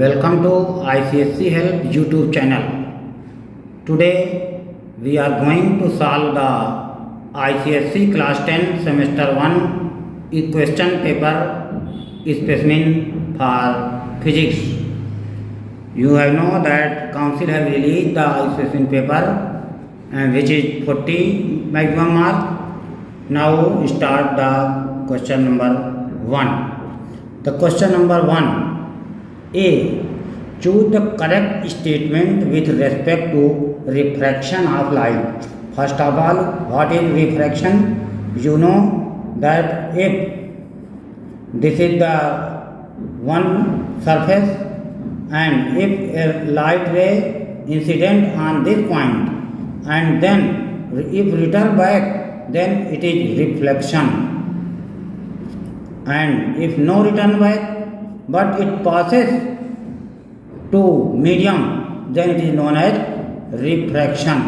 Welcome to ICSEHELP YouTube channel. Today we are going to solve the ICSE Class-10 Semester 1 question paper Specimen for Physics. You have know that Council have released the Specimen paper which is 40 maximum mark. Now start the question number 1. The question number 1. A. Choose the correct statement with respect to refraction of light. First of all, what is refraction? You know that if this is the one surface and if a light ray incident on this point and then if return back, then it is reflection, and if no return back but it passes to medium, then it is known as refraction.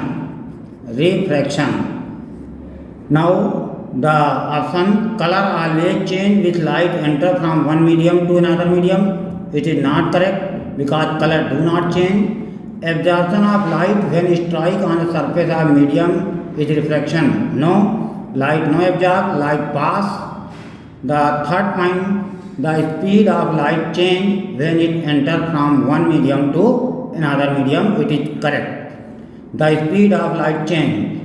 Now the option color always change with light enter from one medium to another medium. It is not correct because color do not change. Absorption of light when strike on a surface of medium is refraction. No, light no absorb, light pass. The third point, the speed of light change when it enters from one medium to another medium, it is correct. The speed of light change.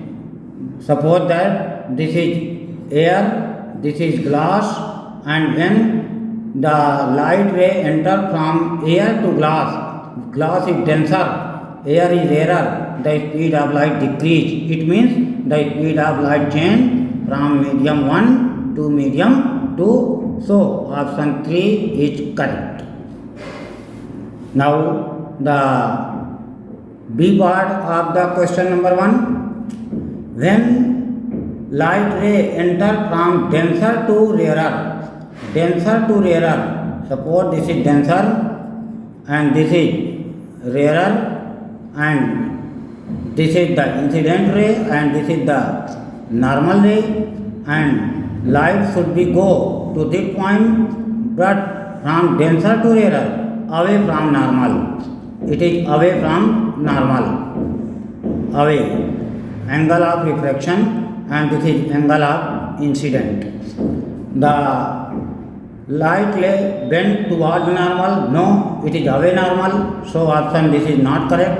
Suppose that this is air, this is glass, and when the light ray enter from air to glass is denser, air is rarer, the speed of light decrease. It means the speed of light change from medium 1 to medium 2. So, option 3 is correct. Now, the B part of the question number 1. When light ray enter from denser to rarer, suppose this is denser and this is rarer and this is the incident ray and this is the normal ray, and light should be go to this point, but from denser to rarer, away from normal. It is away from normal. Away. Angle of refraction, and this is angle of incident. The light ray bent towards normal. No, it is away normal. So option this is not correct.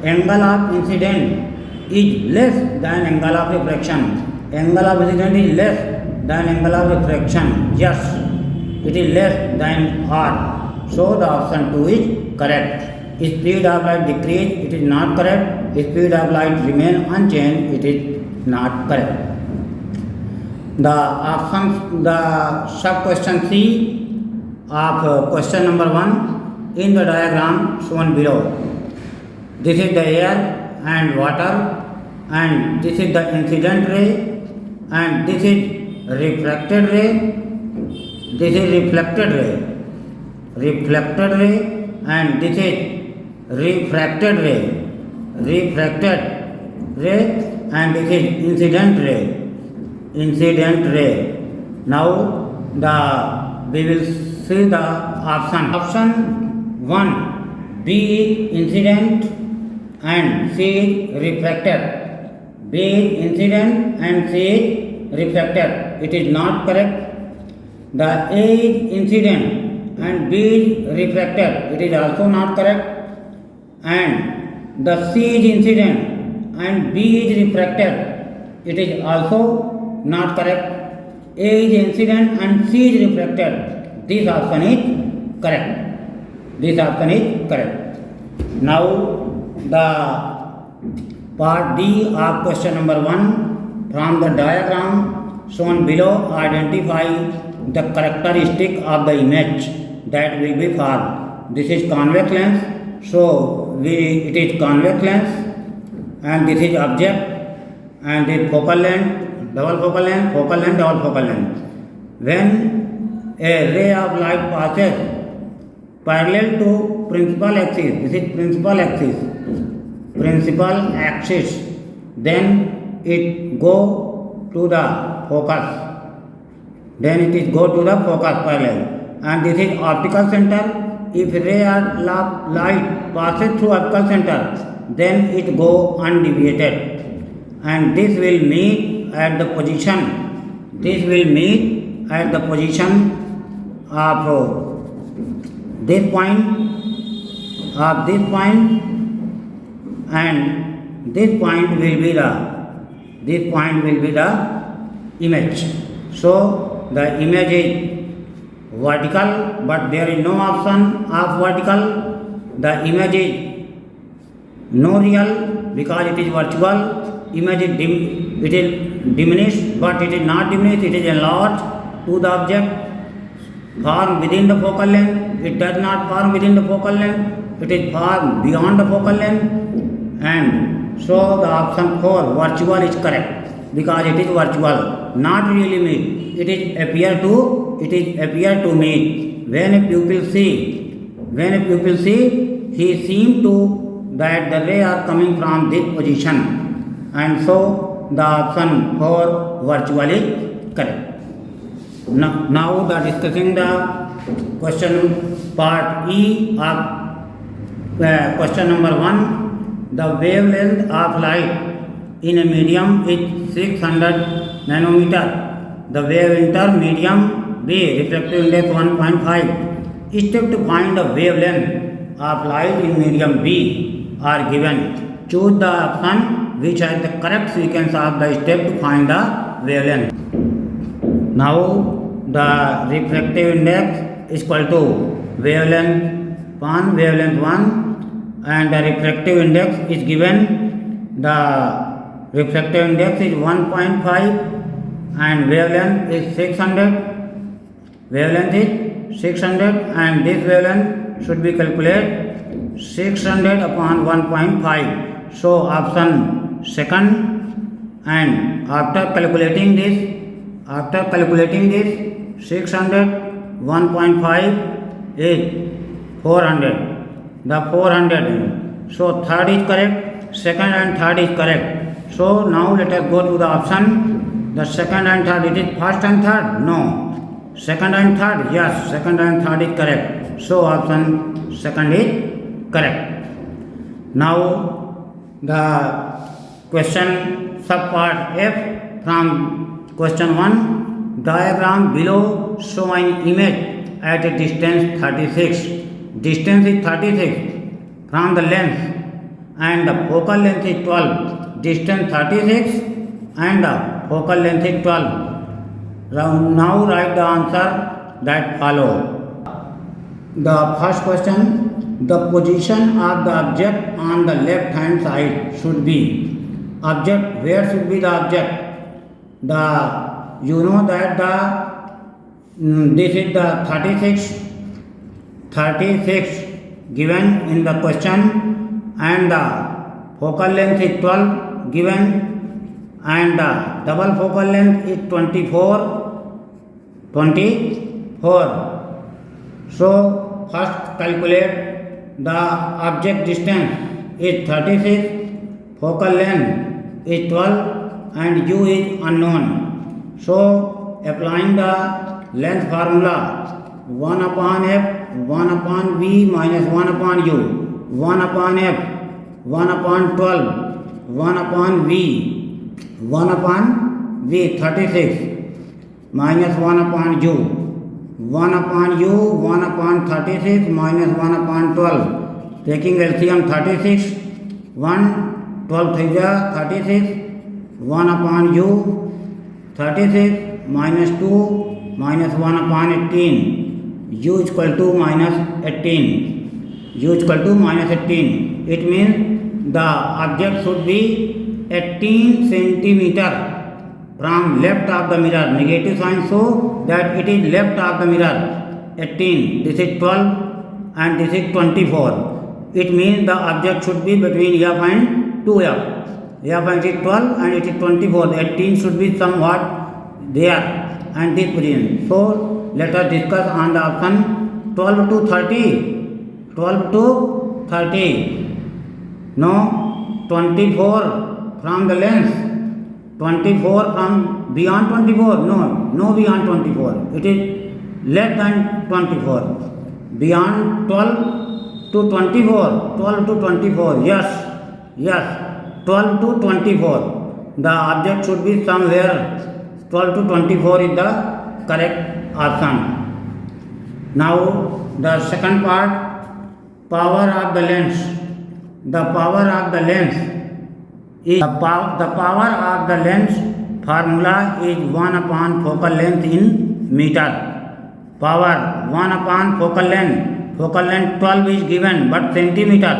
Angle of incident is less than angle of refraction. Angle of incident is less than angle of refraction. Yes, it is less than R. So the option 2 is correct. Speed of light decrease, it is not correct. Speed of light remain unchanged, it is not correct. The options, the sub question C of question number 1 in the diagram shown below. This is the air and water, and this is the incident ray, and this is refracted ray, this is reflected ray, and this is refracted ray, and this is incident ray. Now we will see the option 1, B is incident and C is refracted. B is incident and C is refracted. It is not correct. The A is incident and B is refracted. It is also not correct. And the C is incident and B is refracted. It is also not correct. A is incident and C is refracted. This option is correct. Now the part D of question number 1. From the diagram shown below, identify the characteristic of the image that will be formed. This is convex lens, so it is convex lens, and this is object, and this focal length, double focal length, double focal length. When a ray of light passes parallel to principal axis, this is principal axis, then it go to the focus, parallel, and this is optical center, if ray of light passes through apical center, then it go undeviated, and this will meet at the position. This will meet at the position of this point, and this point will be the image. So the image is vertical, but there is no option of vertical. The image is no real because it is virtual. Image is diminished, but it is not diminished, it is enlarged to the object. Form within the focal length, it does not form within the focal length, it is formed beyond the focal length. And so the option 4, virtual, is correct because it is virtual, not really meet. It is appear to meet. When a pupil see, he seem to that the ray are coming from this position, and so the option 4, virtual, is correct. Now the discussing the question part E of question number 1. The wavelength of light in a medium is 600 nanometer. The wave medium B, refractive index 1.5. Step to find the wavelength of light in medium B are given. Choose the option which has the correct sequence of the step to find the wavelength. Now the refractive index is equal to wavelength 1, and the refractive index is given. The refractive index is 1.5 and wavelength is 600. Wavelength is 600 and this wavelength should be calculated 600 upon 1.5. So option second. And after calculating this 600 1.5 is 400. The 400. So third is correct, second and third is correct. So now let us go to the option. The second and third, it is first and third? No. Second and third? Yes, second and third is correct. So option second is correct. Now the question subpart F from question 1. Diagram below show an image at a distance 36. Distance is 36 from the lens and the focal length is 12. Distance 36 and the focal length is 12. Now write the answer that follow. The first question, the position of the object on the left hand side should be. Object, where should be the object? You know that this is the 36 given in the question, and the focal length is 12 given, and the double focal length is 24. So first calculate the object distance is 36, focal length is 12 and u is unknown. So applying the length formula, 1 upon f, 1 upon v minus 1 upon u, 1 upon f, 1 upon 12, 1 upon v, 36 minus 1 upon u, 1 upon u, 1 upon 36 minus 1 upon 12. Taking LCM 36, 1, 12 36, 1 upon u, 36 minus 2 minus 1 upon 18. U is equal to minus 18. U is equal to minus 18. It means the object should be 18 centimeter from left of the mirror. Negative sign so that it is left of the mirror. 18. This is 12 and this is 24. It means the object should be between F and 2F. F and it is 12 and it is 24. The 18 should be somewhat there and this position. So let us discuss on the option 12 to 30. 12 to 30. No, 24 from the lens. 24 from beyond 24. No beyond 24. It is less than 24. beyond 12 to 24, 12 to 24, yes, yes, 12 to 24. The object should be somewhere 12 to 24 is the correct option. Now the second part, power of the lens. The power of the lens is the power of the lens formula is 1 upon focal length in meter. Power 1 upon focal length. Focal length 12 is given, but centimeter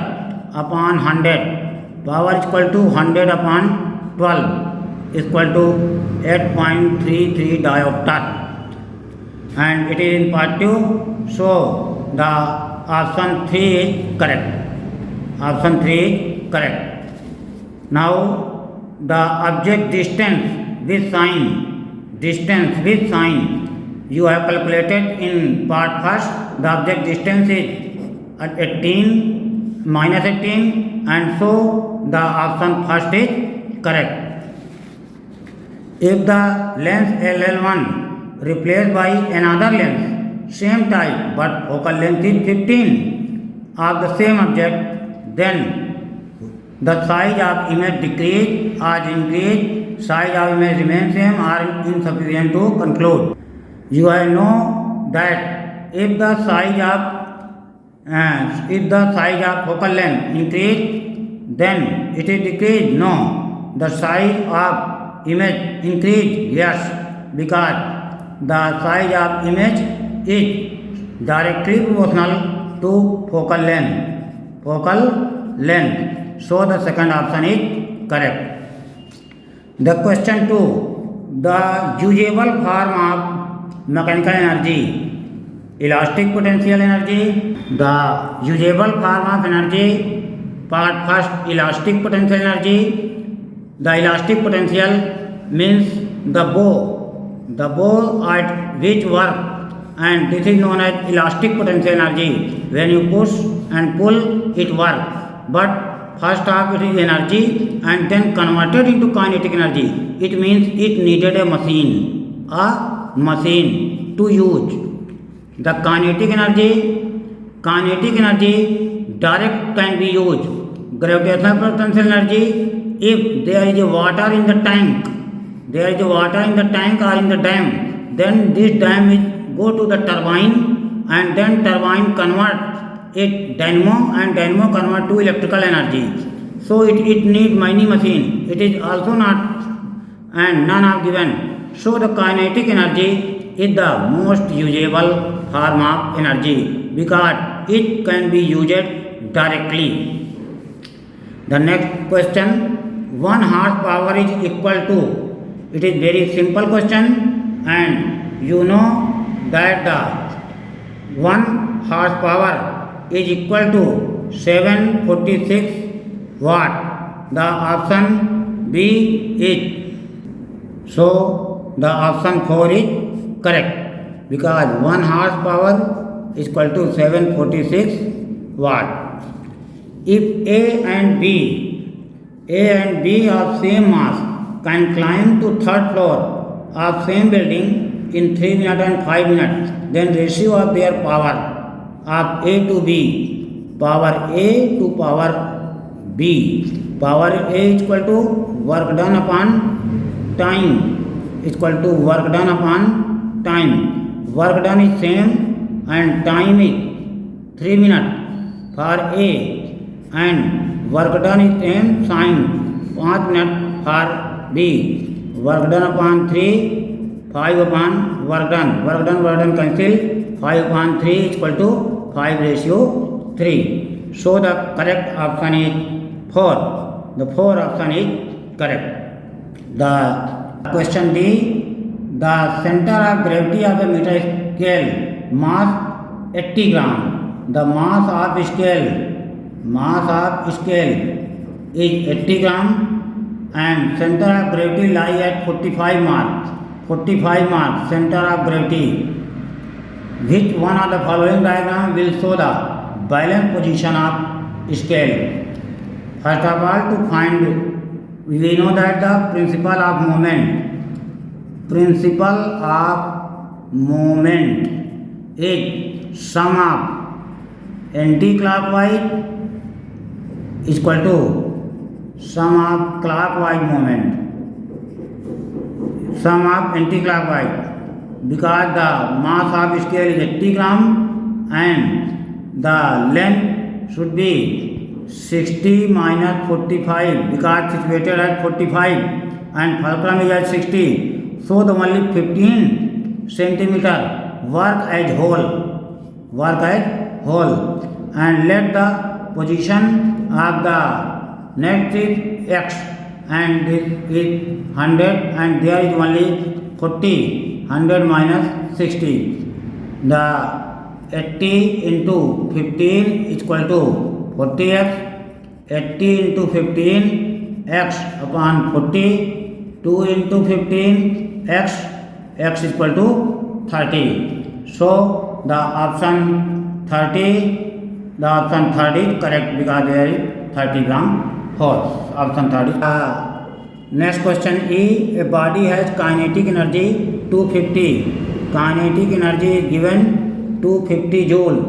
upon 100. Power is equal to 100 upon 12 is equal to 8.33 diopter. And it is in part 2, so the option 3 is correct. Option 3 is correct. Now the object distance with sign, you have calculated in part first. The object distance is at 18 minus 18, and so the option first is correct. If the lens LL1 replaced by another lens, same type but focal length is 15 of the same object, then the size of image decrease or increase, size of image remains same or insufficient to conclude. You have know that if the size of focal length increase, then it is decrease. No, the size of image increase. Yes, because the size of image is directly proportional to focal length. So the second option is correct. The question 2, the usable form of mechanical energy, elastic potential energy. The usable form of energy, part first, elastic potential energy. The elastic potential means the bow at which work, and this is known as elastic potential energy. When you push and pull, it works, but first off it is energy and then converted into kinetic energy. It means it needed a machine to use. The kinetic energy direct can be used. Gravitational potential energy, if there is water in the tank, or in the dam, then this dam is go to the turbine, and then turbine convert it dynamo, and dynamo convert to electrical energy. So it needs many machine. It is also not and none are given. So the kinetic energy is the most usable form of energy because it can be used directly. The next question, 1 horsepower is equal to. It is very simple question, and you know that the 1 horsepower is equal to 746 watt. The option B is, so the option 4 is correct because 1 horsepower is equal to 746 watt. If A and B are same mass can climb to third floor of same building in 3 minutes and 5 minutes, then ratio of their power of A to B, power A to power B, power A is equal to work done upon time is equal to work done upon time. Work done is same and time is 3 minutes for A, and work done is same sine 5 minutes for B. Work done upon 3, 5 upon work done cancel, 5 upon 3 is equal to 5 ratio 3. So the correct option is 4. The 4 option is correct. The question D, the center of gravity of a meter scale, mass 80 gram. The mass of scale is 80 gram. And center of gravity lie at 45 mark. Center of gravity. Which one of the following diagram will show the balance position of scale? First of all, to find, we know that the principle of moment is sum of anti-clockwise is equal to sum of clockwise moment, sum of anti-clockwise, because the mass of scale is 80 gram and the length should be 60 minus 45 because situated at 45 and fulcrum is at 60, so the only 15 centimeter work as whole, and let the position of the negative x and this is 100 and there is only 40, 100 minus 60, the 80 into 15 is equal to 40x, 80 into 15 x upon 40, 2 into 15 x is equal to 30. So the option 30 is correct because there is 30 gram force. Option 30. Next question is, a body has kinetic energy 250. Kinetic energy is given 250 joule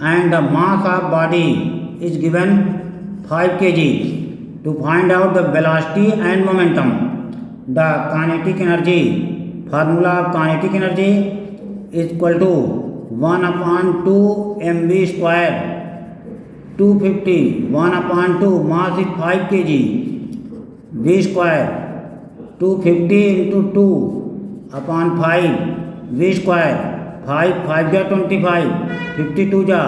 and the mass of body is given 5 kg. To find out the velocity and momentum, the kinetic energy, formula of kinetic energy is equal to 1 upon 2 mv square, 250, 1 upon 2, mass is 5 kg, v square, 250 into 2 upon 5, v square, 5 ja 25, 52 ja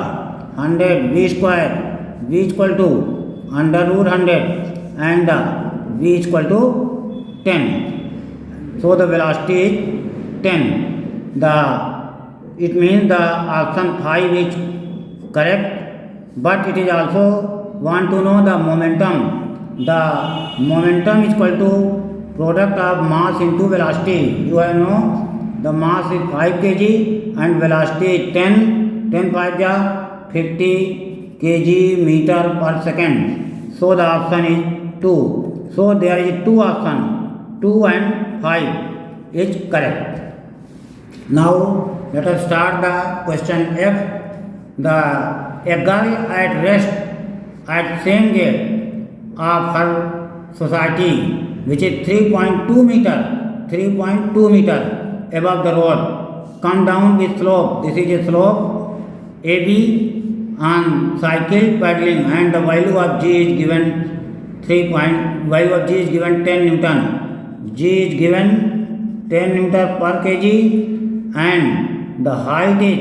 100, v square, v is equal to under root 100 and v is equal to 10. So the velocity is 10. It means the option 5 is correct, but it is also want to know the momentum. The momentum is equal to product of mass into velocity. You have know the mass is 5 kg and velocity is 10 5 ja 50 kg meter per second. So the option is 2. So there is 2 option, 2 and 5 is correct. Now let us start the question F. A girl at rest at same gate of her society, which is 3.2 meter above the road, come down with slope. This is a slope AB on cycle paddling and the value of G is given 10 Newton. G is given 10 Newton per kg and the height is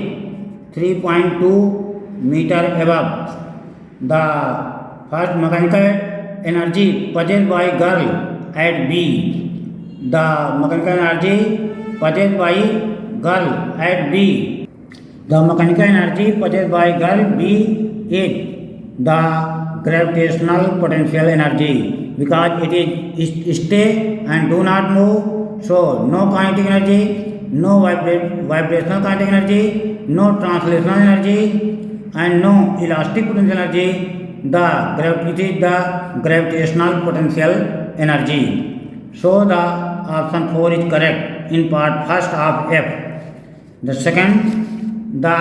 3.2 meter above. The first mechanical energy possessed by girl at B. The mechanical energy possessed by girl at B. The mechanical energy possessed by girl B is the gravitational potential energy because it is stay and do not move. So no kinetic energy, no vibrational kinetic energy, no translational energy and no elastic potential energy. It is the gravitational potential energy. So the option 4 is correct in part first of F. The second, the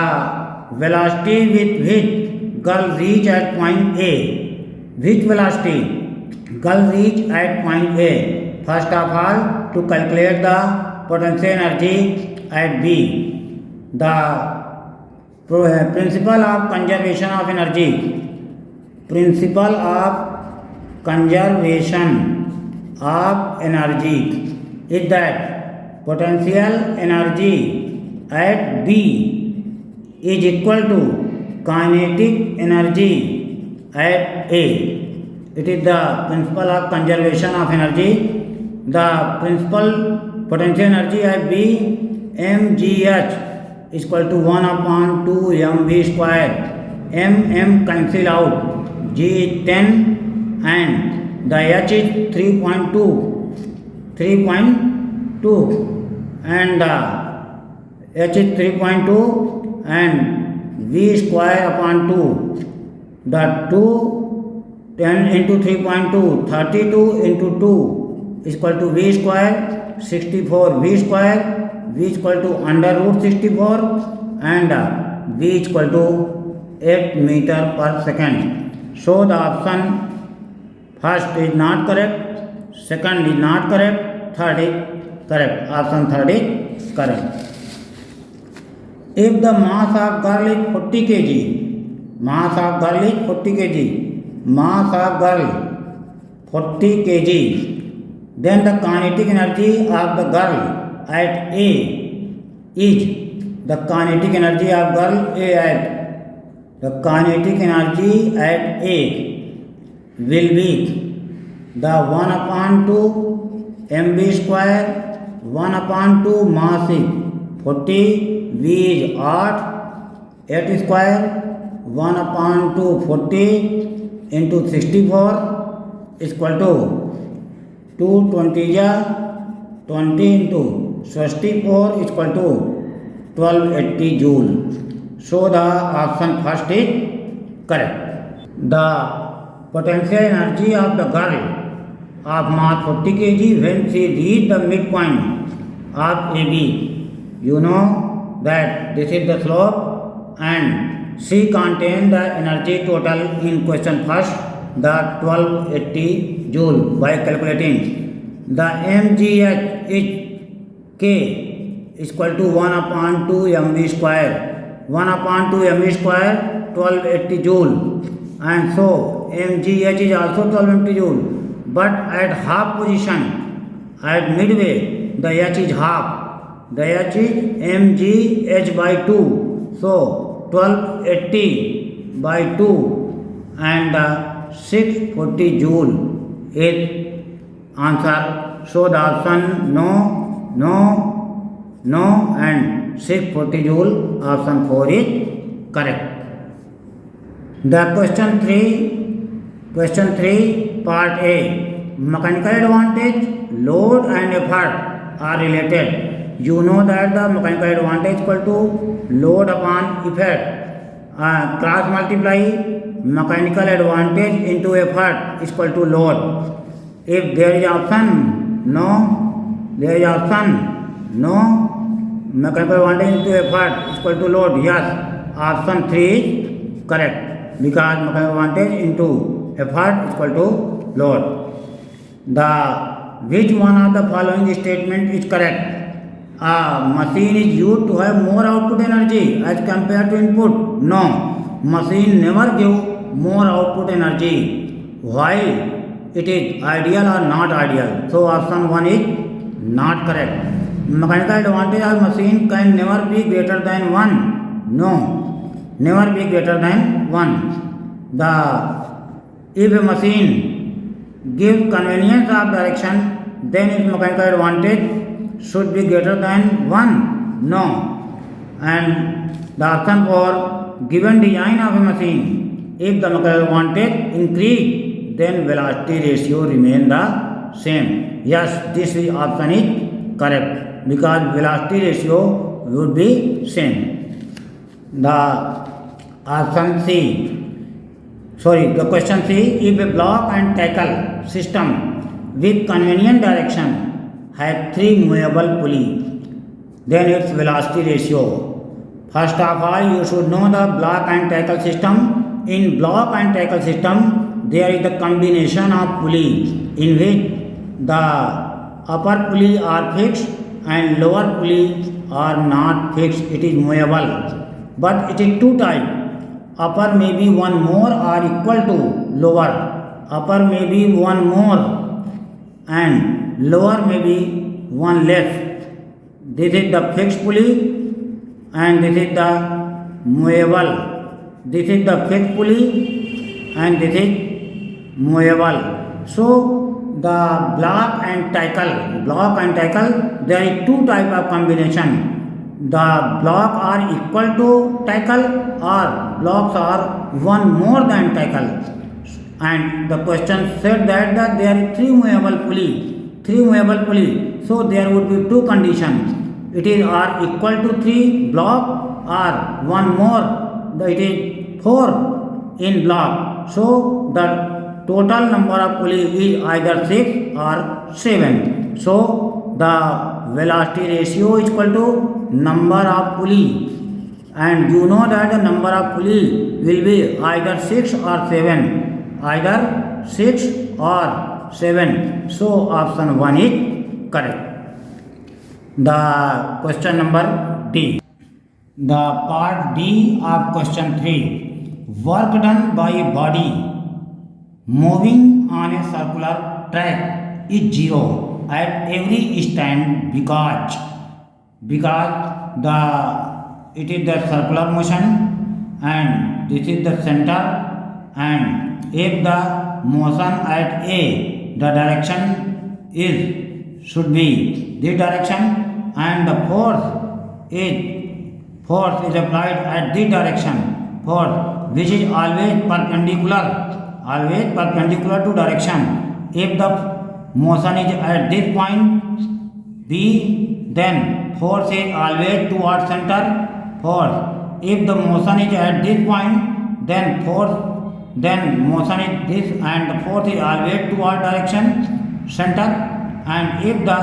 velocity with which girl reach at point A. Which velocity girl reach at point A? First of all, to calculate the potential energy at B. The principle of conservation of energy. Principle of conservation of energy is that potential energy at B is equal to kinetic energy at A. It is the principle of conservation of energy. The principal potential energy at B, mgh is equal to 1 upon 2 mv square. M cancel out. G is 10 and the h is 3.2 and the h is 3.2 and v square upon 2. The 10 into 3.2, 32 into 2 is equal to v square, 64 v square, v is equal to under root 64 and v is equal to 8 meter per second. So the option first is not correct, second is not correct, third is correct. Option third is correct. If the mass of girl is 40 kg, mass of girl is 40 kg, mass of girl 40 kg, then the kinetic energy of the girl at A is the kinetic energy of girl A at the kinetic energy at A will be the 1 upon 2 mv square 1 upon 2 mass is 40, v is 8 square 1 upon 2 40 into 64 is equal to 220 20 into 64 is equal to 1280 joule. So the option first is correct. The potential energy of the girl of mass 40 kg when she reached the midpoint of AB. You know that this is the slope and she contains the energy total in question first, the 1280 joule by calculating. The mgh is K is equal to 1 upon 2 mv square. 1 upon 2 mv square 1280 joule, and so mgh is also 1280 joule, but at half position, at midway, the h is half, the h is mgh by 2, so 1280 by 2 and 640 joule is answer. So the option no, no, no and 640 joule, option 4 is correct. The question 3 part A, mechanical advantage, load and effort are related. You know that the mechanical advantage equal to load upon effort. Cross multiply mechanical advantage into effort is equal to load. If there is option no, there is option no, mechanical advantage into effort is equal to load, yes, option 3 is correct because mechanical advantage into effort is equal to load. The which one of the following statement is correct? A machine is used to have more output energy as compared to input. No, machine never give more output energy while it is ideal or not ideal. So option 1 is not correct. Mechanical advantage of machine can never be greater than 1. No, never be greater than 1. If a machine gives convenience of direction, then its mechanical advantage should be greater than 1. No. And the option for given design of a machine, if the mechanical advantage increase, then velocity ratio remain the same. Yes, this is option is correct because velocity ratio would be same. The option C, the question C, if a block and tackle system with convenient direction has 3 movable pulleys, then its velocity ratio. First of all, you should know the block and tackle system. In block and tackle system, there is the combination of pulleys in which the upper pulley are fixed and lower pulley are not fixed. It is movable, but it is two types. Upper may be one more or equal to lower. Upper may be one more and lower may be one less. This is the fixed pulley and this is the movable. This is the fixed pulley and this is movable. So the block and tackle, there is two type of combination. The block are equal to tackle or blocks are one more than tackle. And the question said that there is 3 movable pulley. So there would be two conditions. It is are equal to 3 block or one more. It is 4 in block. So the total number of pulley is either 6 or 7. So the velocity ratio is equal to number of pulley and you know that the number of pulleys will be either 6 or 7, either 6 or 7. So option 1 is correct. The question number D. The part D of question 3. Work done by a body moving on a circular track is 0 at every stand because it is the circular motion and this is the center, and if the motion at A, the direction should be this direction, and the force is applied at this direction, force which is always perpendicular to direction. If the motion is at this point B, then force is always towards center. Force, if the motion is at this point, then motion is this, and the force is always toward direction center. And if the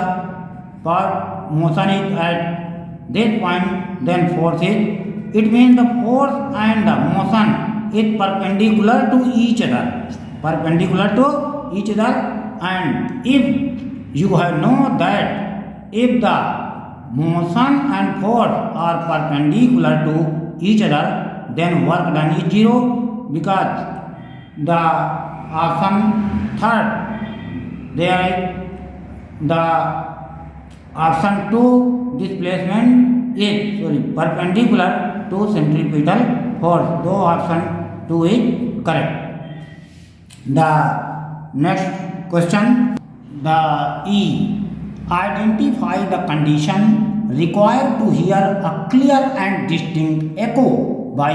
motion is at this point, then force is. It means the force and the motion is perpendicular to each other. And if you have know that if the motion and force are perpendicular to each other, then work done is 0, because the option third, there is the option 2 displacement is perpendicular to centripetal force. So option 2 is correct. The next question, the E. Identify the condition required to hear a clear and distinct echo by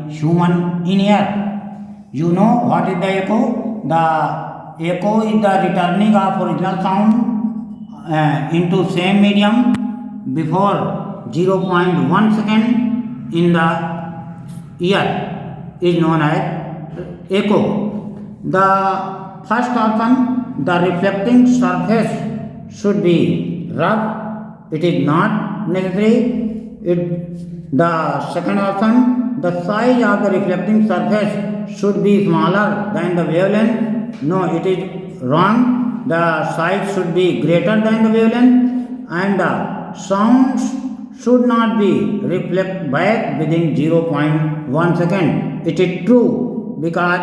human in ear. You know what is the echo? The echo is the returning of original sound into same medium before 0.1 second in the ear is known as echo. The first option, the reflecting surface should be rough. It is not necessary. The second option, the size of the reflecting surface should be smaller than the wavelength. No, it is wrong. The size should be greater than the wavelength, and the sounds should not be reflected back within 0.1 second. It is true, because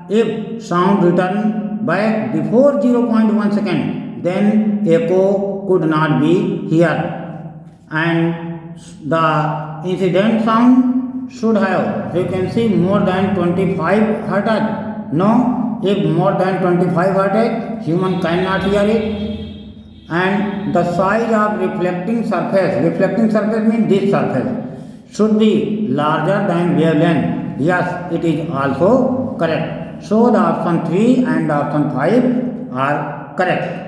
if sound return back before 0.1 second, then echo could not be here, and the incident sound should have frequency more than 25 Hz. No, if more than 25 Hz, human cannot hear it. And the size of reflecting surface means this surface, should be larger than wavelength. Yes, it is also correct. So the option 3 and option 5 are correct.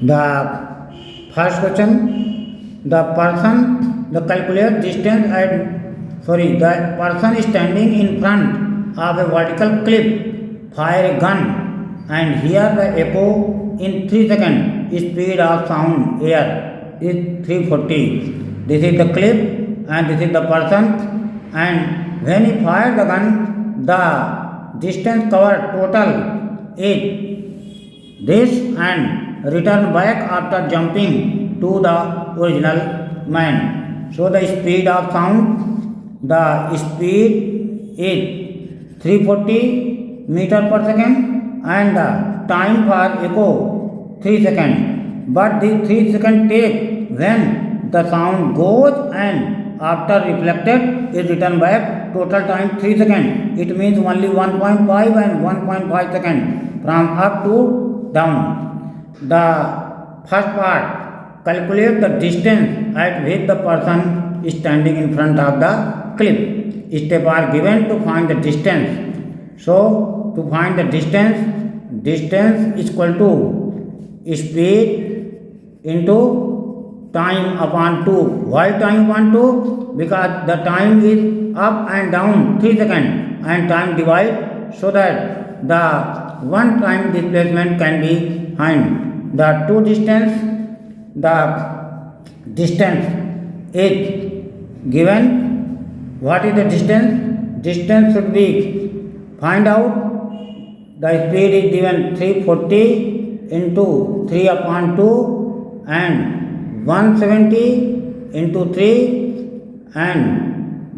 The first question, the person is standing in front of a vertical cliff, fire a gun and hear the echo in 3 seconds. Speed of sound air is 340. This is the cliff and this is the person, and when he fired the gun, the distance covered total is this, and return back after jumping to the original man. So the speed of sound, the speed is 340 meter per second, and the time for echo 3 seconds. But the 3 second take when the sound goes and after reflected is returned back, total time 3 seconds. It means only 1.5 and 1.5 seconds from up to down. The first part, calculate the distance at which the person is standing in front of the cliff. Steps are given to find the distance. So, to find the distance is equal to speed into time upon 2. Why time upon 2? Because the time is up and down 3 seconds, and time divide so that the one time displacement can be found. The distance is given What is the distance? Distance should be, find out, the speed is given 340 into 3 upon 2 and 170 into 3 and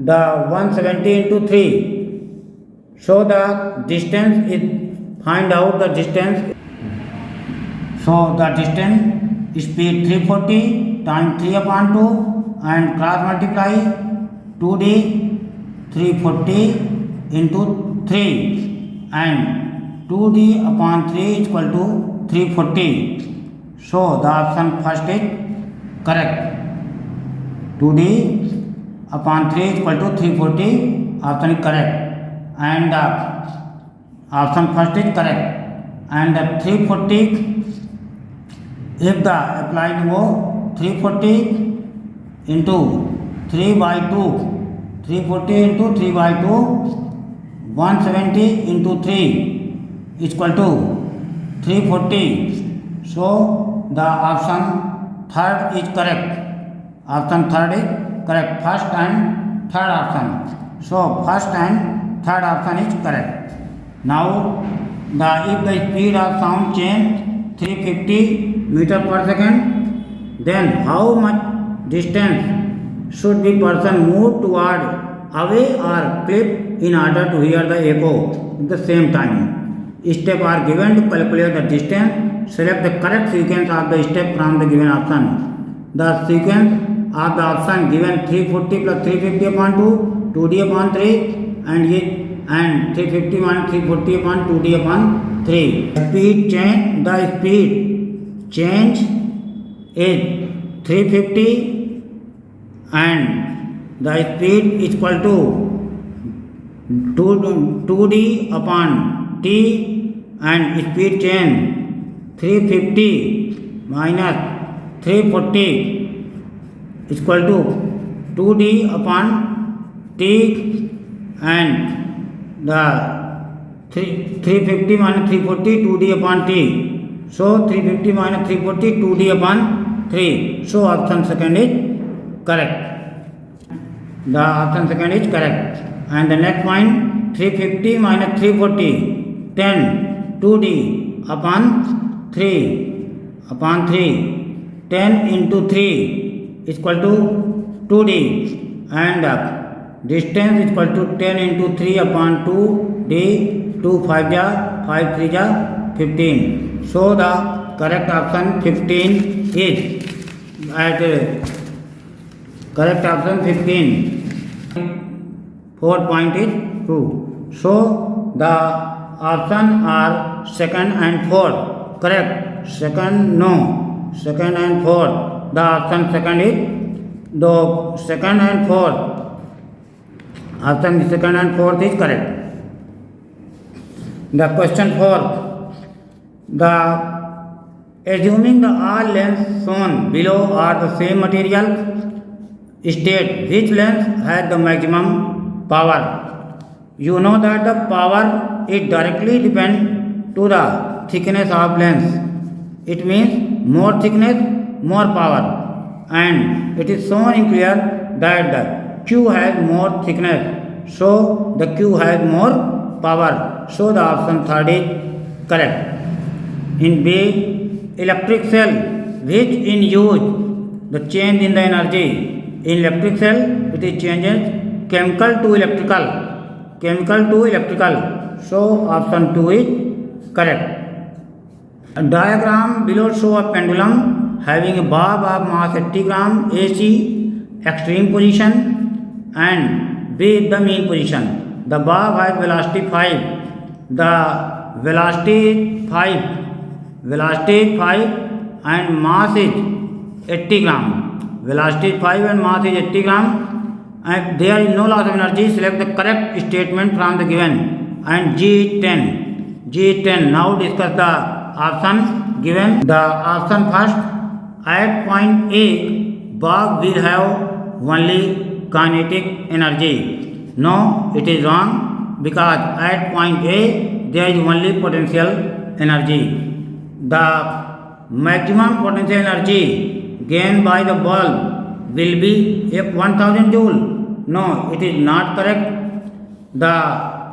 the 170 into 3. So the distance is, find out the distance. So the distance, speed 340 times 3 upon 2 and cross multiply 2d 340 into 3 and 2d upon 3 is equal to 340. So the option first is correct. 2d upon 3 is equal to 340. Option is correct. And the option first is correct. And the 340, if the applied वो 340 into 3 by 2, 340 into 3 by 2, 170 into 3 is equal to 340. So the option third is correct. Option third is correct. First and third option. So first and third option is correct. Now if the speed of sound change 350 meter per second, then how much distance should be person move toward, away or clip in order to hear the echo at the same time? Steps are given to calculate the distance. Select the correct sequence of the step from the given option. The sequence of the option given 340 plus 350 upon 2, 2d upon 3 and 350 minus 340 upon 2d upon 3. Speed change, the speed change is 350 and the speed is equal to 2d upon t and speed change 350 minus 340 is equal to 2d upon t and the 350 minus 340 2d upon t. So 350 minus 340 2d upon 3. So option second is correct. The option second is correct. And the next point, 350 minus 340 10 2d upon 3 10 into 3 is equal to 2d and distance is equal to 10 into 3 upon 2d, 2 5 ja 5 3 ja 15. So the correct option 15 is correct option 15. Fourth point is true. So the option are second and fourth correct. Second no. Second and fourth. The option second is the second and fourth. Option second and fourth is correct. The question 4. The assuming the all lengths shown below are the same material, state which length has the maximum power. You know that the power is directly depend to the thickness of lens. It means more thickness, more power, and it is shown in clear that the Q has more thickness, so the Q has more power. So the option third is correct. In B, electric cell which in use the change in the energy. In electric cell it is changes chemical to electrical. So option 2 is correct. A diagram below show a pendulum having a bob of mass 80 gram AC extreme position and B the mean position. The bob has velocity 5. The velocity 5 and mass is 80 gram. Velocity 5 and mass is 80 gram. And there is no loss of energy. Select the correct statement from the given. And G is 10. Now discuss the option given. The option first, at point A, bob will have only kinetic energy. No, it is wrong, because at point A there is only potential energy. The maximum potential energy gained by the bulb will be 1000 joule, No, it is not correct. The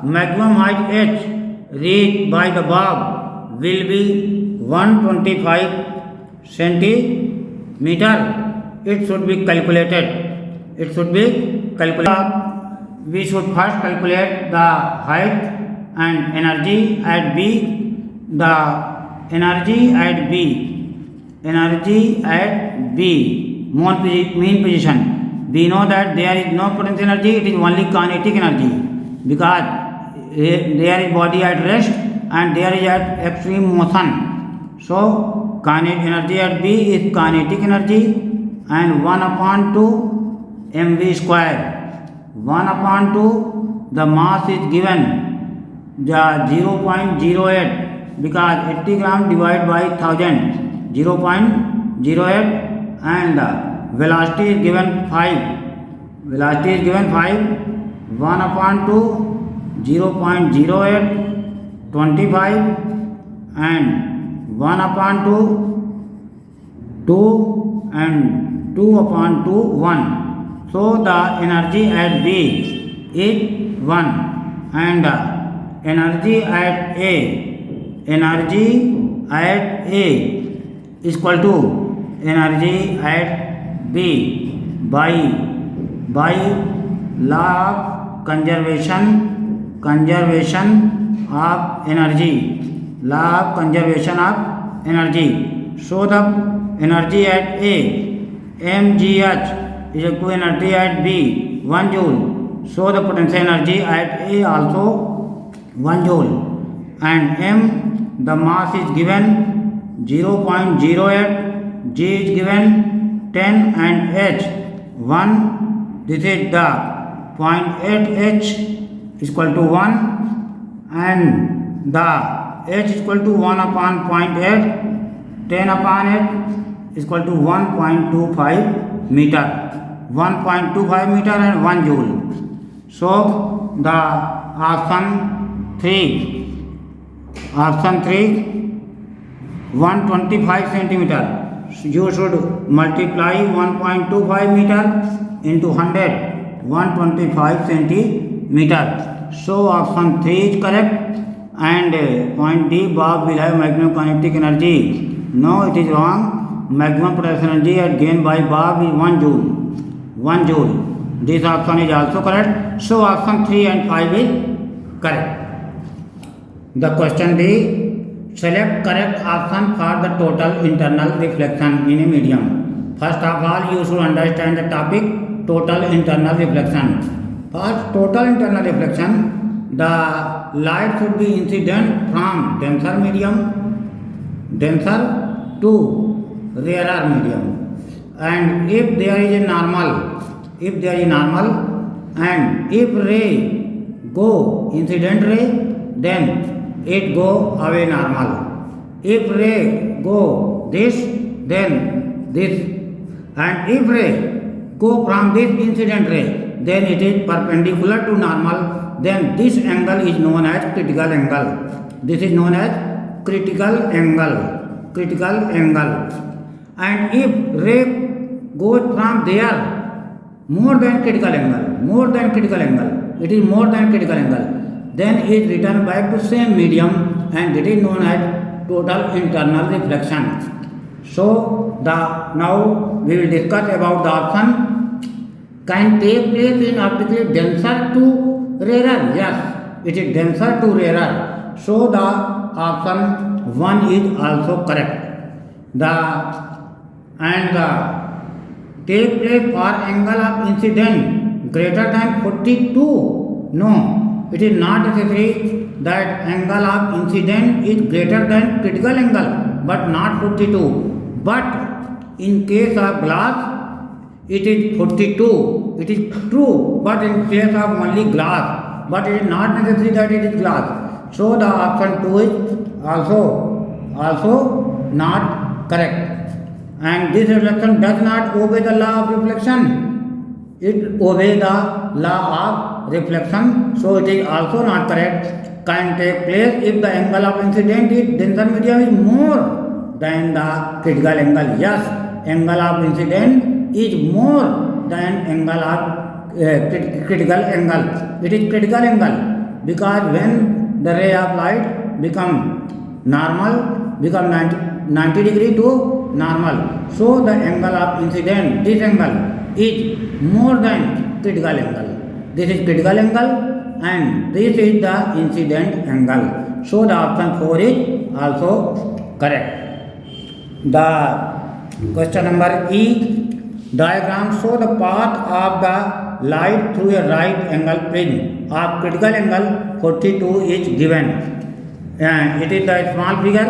maximum height h reached by the bulb will be 125 centimeter. It should be calculated. It should be calculated. We should first calculate the height and energy at B. The energy at B, mean position. We know that there is no potential energy, it is only kinetic energy, because there is body at rest and there is at extreme motion. So kinetic energy at B is kinetic energy, and 1/2 mv square. 1/2, the mass is given 0.08, because 80 gram divided by 1000, 0.08, and velocity is given 5. Velocity is given 5. 1/2, 0.08, 25, and 1/2, 2, and 2/2, 1. So the energy at B is 1, and energy at A is equal to energy at B by law of conservation of energy. Law of conservation of energy. So the energy at A, mgh, is equal to energy at B, 1 joule. So the potential energy at A also 1 joule, and m, the mass is given 0.08, g is given 10, and h 1. This is the 0.8h is equal to 1, and the h is equal to 1/0.8, 10/8 is equal to 1.25 meter. 1.25 meter and 1 joule. So the option 3, 125 centimeter. You should multiply 1.25 meter into 100, 125 centimeter. So option 3 is correct, and point D, bulb will have maximum kinetic energy. No, it is wrong. Maximum potential energy at gained by bulb is 1 joule. 1 joule. This option is also correct. So option 3 and 5 is correct. The question B, select correct option for the total internal reflection in a medium. First of all, you should understand the topic total internal reflection. For total internal reflection, the light should be incident from denser medium, denser to rarer medium. And if there is a normal, and if ray go incident ray, then it go away normal. If ray go this, then this, and if ray go from this incident ray, then it is perpendicular to normal. Then this angle is known as critical angle. This is known as critical angle. And if ray goes from there more than critical angle, it is more than critical angle, then it return back to same medium, and it is known as total internal reflection. So now we will discuss about the option can take place in optically denser to rarer. Yes, it is denser to rarer. So the option 1 is also correct. The take place for angle of incident greater than 42. No, it is not necessary that angle of incident is greater than critical angle, but not 42. But in case of glass, it is 42. It is true, but in case of only glass, but it is not necessary that it is glass. So the option 2 is also not correct. And this reflection does not obey the law of reflection. It obeys the law of reflection, so it is also not correct. Can take place if the angle of incident in denser medium is more than the critical angle. Yes, angle of incident is more than angle of critical angle. It is critical angle because when the ray of light become normal, become 90 degree to normal, so the angle of incident, this angle is more than critical angle. This is critical angle and this is the incident angle. So the option 4 is also correct. The question number E. Diagram show the path of the light through a right angle prism of critical angle 42 is given. And it is the small figure.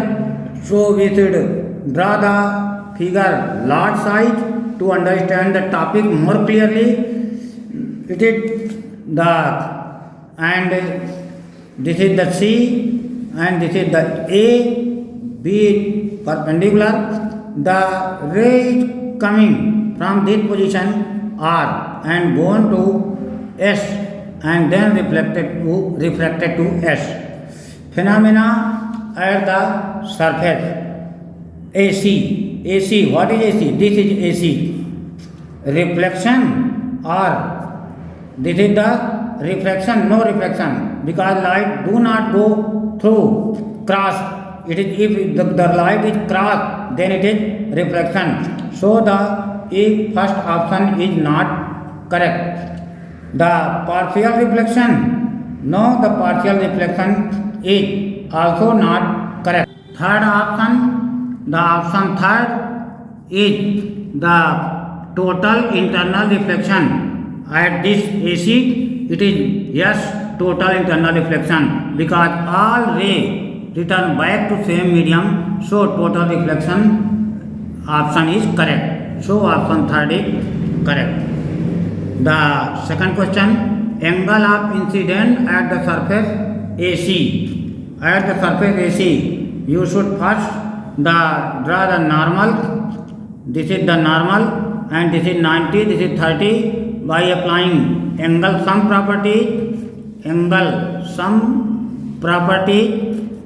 So we should draw the figure large size to understand the topic more clearly. It is the and this is the C and this is the A. B is perpendicular. The ray is coming from this position R and gone to S and then refracted to S. Phenomena at the surface. AC. What is AC? This is AC. Reflection or this is the reflection, no reflection because light do not go through cross. It is if the light is cross, then it is reflection. So the first option is not correct. The partial reflection, no, the partial reflection is also not correct. Third option, the option third is the total internal reflection. At this AC, it is yes, total internal reflection because all rays return back to same medium, so total reflection option is correct. So option third is correct. The second question, angle of incident at the surface AC. At the surface AC, you should first draw the normal. This is the normal and this is 90, this is 30 by applying angle sum property.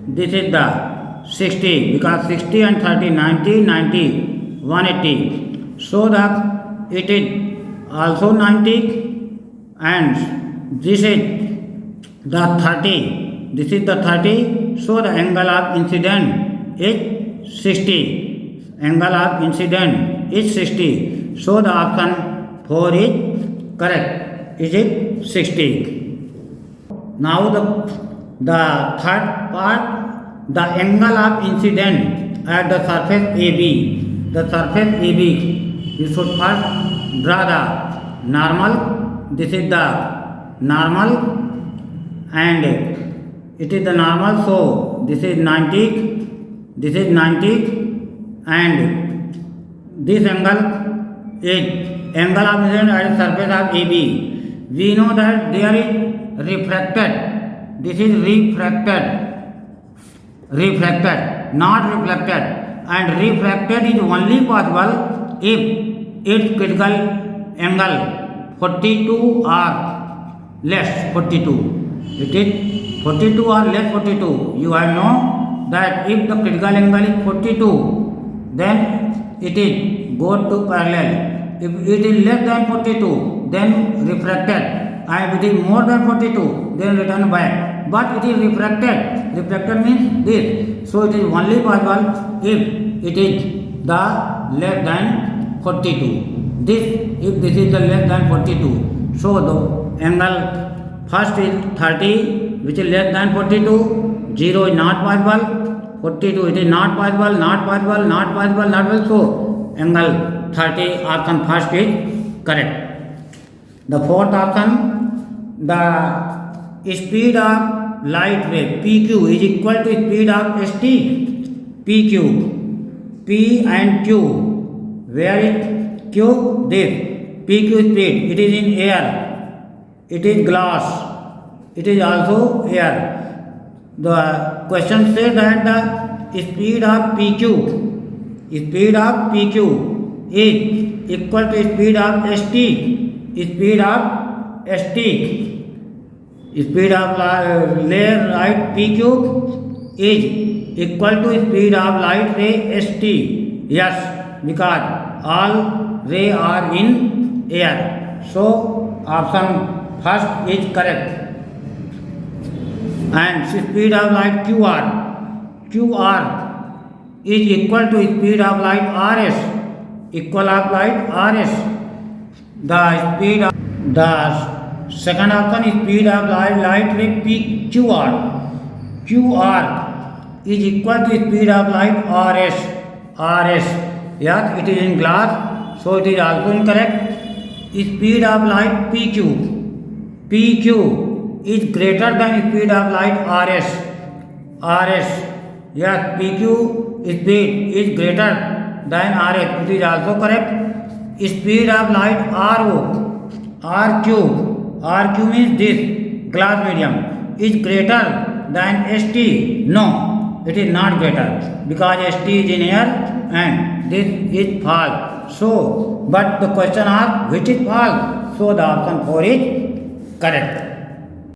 This is the 60 because 60 and 30, 90, 180. So that it is also 90 and this is the 30. This is the 30. So the angle of incident is 60. Angle of incident is 60. So the option 4 is correct. Is it 60? Now the third part, the angle of incident at the surface AB. The surface AB, you should first draw the normal. This is the normal and it is the normal. So this is 90, this is 90 and this angle is angle of incident at the surface of AB. We know that there is refracted. This is refracted, not reflected, and refracted is only possible if its critical angle 42 or less 42. It is 42 or less 42. You have know that if the critical angle is 42, then it is go to parallel. If it is less than 42, then refracted. And if it is more than 42, then return back. But it is refracted. Refracted means this. So it is only possible if it is the less than 42. If this is the less than 42. So the angle first is 30, which is less than 42. 0 is not possible. 42 it is not possible, not possible, not possible, not possible. So angle 30 option first is correct. The fourth option, the speed of light ray PQ is equal to speed of ST. PQ, P and Q, where is Q? This PQ speed, it is in air, it is glass, it is also air. The question says that the speed of PQ is equal to speed of ST. Speed of layer light PQ is equal to speed of light ray ST. Yes, because all ray are in air. So option first is correct. And speed of light QR is equal to speed of light RS, equal of light RS. The second option is speed of light ray QR is equal to speed of light RS. Yes, it is in glass, so it is also incorrect. Speed of light PQ is greater than speed of light RS. Yes, PQ speed is greater than RS. It is also correct. Speed of light RQ means this glass medium is greater than ST. No, it is not greater because ST is in air and this is false. So, but the question asks which is false. So the option 4 is correct.